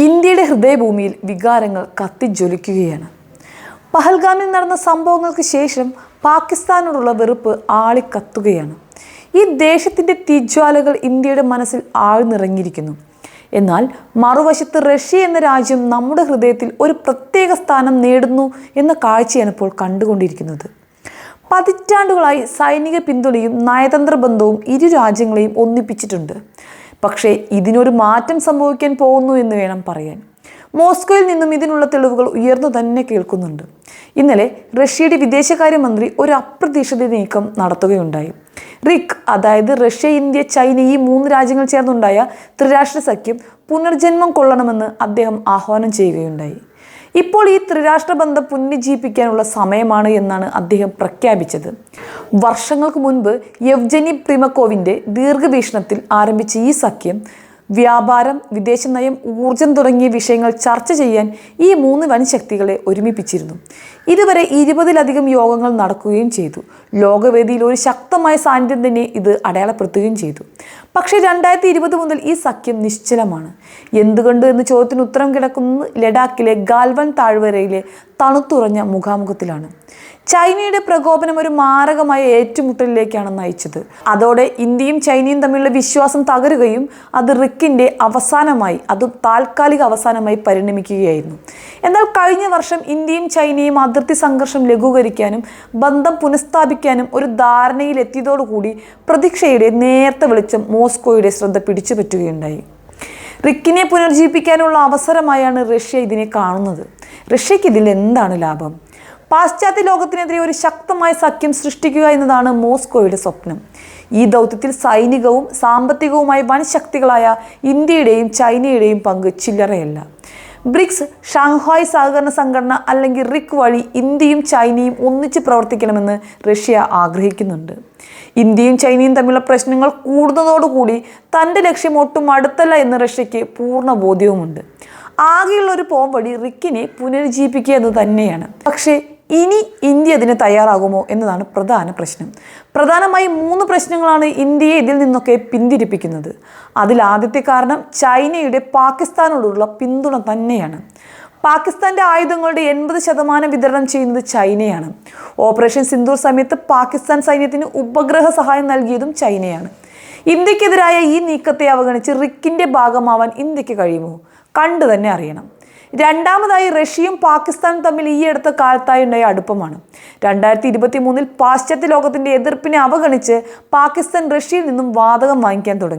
ഇന്ത്യയുടെ ഹൃദയഭൂമിയിൽ വികാരങ്ങൾ കത്തിജ്വലിക്കുകയാണ്. പഹൽഗാമിൽ നടന്ന സംഭവങ്ങൾക്ക് ശേഷം പാകിസ്ഥാനോടുള്ള വെറുപ്പ് ആളിക്കത്തുകയാണ്. ഈ ദേശത്തിൻ്റെ തീജ്വാലകൾ ഇന്ത്യയുടെ മനസ്സിൽ ആഴ്ന്നിറങ്ങിയിരിക്കുന്നു. എന്നാൽ മറുവശത്ത് റഷ്യ എന്ന രാജ്യം നമ്മുടെ ഹൃദയത്തിൽ ഒരു പ്രത്യേക സ്ഥാനം നേടുന്നു എന്ന കാഴ്ചയാണ് ഇപ്പോൾ കണ്ടുകൊണ്ടിരിക്കുന്നത്. പതിറ്റാണ്ടുകളായി സൈനിക പിന്തുണയും നയതന്ത്ര ബന്ധവും ഇരു രാജ്യങ്ങളെയും ഒന്നിപ്പിച്ചിട്ടുണ്ട്. പക്ഷേ ഇതിനൊരു മാറ്റം സംഭവിക്കാൻ പോകുന്നു എന്ന് വേണം പറയാൻ. മോസ്കോയിൽ നിന്നും ഇതിനുള്ള തെളിവുകൾ ഉയർന്നു തന്നെ കേൾക്കുന്നുണ്ട്. ഇന്നലെ റഷ്യയുടെ വിദേശകാര്യമന്ത്രി ഒരു അപ്രതീക്ഷിത നീക്കം നടത്തുകയുണ്ടായി. റിക്, അതായത് റഷ്യ, ഇന്ത്യ, ചൈന ഈ 3 രാജ്യങ്ങൾ ചേർന്നുണ്ടായ ത്രിരാഷ്ട്ര സഖ്യം പുനർജന്മം കൊള്ളണമെന്ന് അദ്ദേഹം ആഹ്വാനം ചെയ്യുകയുണ്ടായി. ഇപ്പോൾ ഈ ത്രിരാഷ്ട്ര ബന്ധം പുനരുജ്ജീവിപ്പിക്കാനുള്ള സമയമാണ് എന്നാണ് അദ്ദേഹം പ്രഖ്യാപിച്ചത്. വർഷങ്ങൾക്ക് മുൻപ് യെവ്ജനി പ്രിമക്കോവിൻ്റെ ദീർഘവീക്ഷണത്തിൽ ആരംഭിച്ച ഈ സഖ്യം വ്യാപാരം, വിദേശനയം, ഊർജം തുടങ്ങിയ വിഷയങ്ങൾ ചർച്ച ചെയ്യാൻ ഈ 3 വൻ ശക്തികളെ ഒരുമിപ്പിച്ചിരുന്നു. ഇതുവരെ 20-ലധികം യോഗങ്ങൾ നടക്കുകയും ചെയ്തു. ലോകവേദിയിൽ ഒരു ശക്തമായ സാന്നിധ്യം തന്നെ ഇത് അടയാളപ്പെടുത്തുകയും ചെയ്തു. പക്ഷേ 2020 മുതൽ ഈ സഖ്യം നിശ്ചലമാണ്. എന്തുകൊണ്ട് എന്ന ചോദ്യത്തിന് ഉത്തരം കിടക്കുന്നത് ലഡാക്കിലെ ഗാൽവൻ താഴ്വരയിലെ തണുത്തുറഞ്ഞ മുഖാമുഖത്തിലാണ്. ചൈനയുടെ പ്രകോപനം ഒരു മാരകമായ ഏറ്റുമുട്ടലിലേക്കാണ് നയിച്ചത്. അതോടെ ഇന്ത്യയും ചൈനയും തമ്മിലുള്ള വിശ്വാസം തകരുകയും അത് റിക്കിൻ്റെ അവസാനമായി, അതും താൽക്കാലിക അവസാനമായി പരിണമിക്കുകയായിരുന്നു. എന്നാൽ കഴിഞ്ഞ വർഷം ഇന്ത്യയും ചൈനയും അതിർത്തി സംഘർഷം ലഘൂകരിക്കാനും ബന്ധം പുനഃസ്ഥാപിക്കാനും ഒരു ധാരണയിലെത്തിയതോടുകൂടി പ്രതീക്ഷയുടെ നേർത്ത വെളിച്ചം മോസ്കോയുടെ ശ്രദ്ധ പിടിച്ചുപറ്റുകയുണ്ടായി. റിക്കിനെ പുനർജീവിപ്പിക്കാനുള്ള അവസരമായാണ് റഷ്യ ഇതിനെ കാണുന്നത്. റഷ്യയ്ക്ക് ഇതിൽ എന്താണ് ലാഭം? പാശ്ചാത്യ ലോകത്തിനെതിരെ ഒരു ശക്തമായ സഖ്യം സൃഷ്ടിക്കുക എന്നതാണ് മോസ്കോയുടെ സ്വപ്നം. ഈ ദൗത്യത്തിൽ സൈനികവും സാമ്പത്തികവുമായ വൻ ശക്തികളായ ഇന്ത്യയുടെയും ചൈനയുടെയും പങ്ക് ചില്ലറയല്ല. ബ്രിക്സ്, ഷാങ്ഹായ് സഹകരണ സംഘടന അല്ലെങ്കിൽ റിക് വഴി ഇന്ത്യയും ചൈനയും ഒന്നിച്ച് പ്രവർത്തിക്കണമെന്ന് റഷ്യ ആഗ്രഹിക്കുന്നുണ്ട്. ഇന്ത്യയും ചൈനയും തമ്മിലുള്ള പ്രശ്നങ്ങൾ കൂടുന്നതോടുകൂടി തൻ്റെ ലക്ഷ്യം ഒട്ടും അടുത്തല്ല എന്ന് റഷ്യയ്ക്ക് പൂർണ്ണ ബോധ്യവുമുണ്ട്. ആകെയുള്ള ഒരു പോംവഴി റിക്കിനെ പുനരുജ്ജീവിപ്പിക്കുക എന്ന് തന്നെയാണ്. പക്ഷേ ഇനി ഇന്ത്യ അതിന് തയ്യാറാകുമോ എന്നതാണ് പ്രധാന പ്രശ്നം. പ്രധാനമായി 3 പ്രശ്നങ്ങളാണ് ഇന്ത്യയെ ഇതിൽ നിന്നൊക്കെ പിന്തിരിപ്പിക്കുന്നത്. അതിൽ ആദ്യത്തെ കാരണം ചൈനയുടെ പാകിസ്ഥാനോടുള്ള പിന്തുണ തന്നെയാണ്. പാകിസ്ഥാൻ്റെ ആയുധങ്ങളുടെ 80% വിതരണം ചെയ്യുന്നത് ചൈനയാണ്. ഓപ്പറേഷൻ സിന്ദൂർ സമയത്ത് പാകിസ്ഥാൻ സൈന്യത്തിന് ഉപഗ്രഹ സഹായം നൽകിയതും ചൈനയാണ്. ഇന്ത്യക്കെതിരായ ഈ നീക്കത്തെ അവഗണിച്ച് റിക്കിൻ്റെ ഭാഗമാവാൻ ഇന്ത്യക്ക് കഴിയുമോ? കണ്ടു തന്നെ അറിയണം. രണ്ടാമതായി, റഷ്യയും പാകിസ്ഥാനും തമ്മിൽ ഈ അടുത്ത കാലത്തായി ഉണ്ടായ അടുപ്പമാണ്. 2023 പാശ്ചാത്യ ലോകത്തിൻ്റെ എതിർപ്പിനെ അവഗണിച്ച് പാകിസ്ഥാൻ റഷ്യയിൽ നിന്നും വാതകം വാങ്ങിക്കാൻ തുടങ്ങി.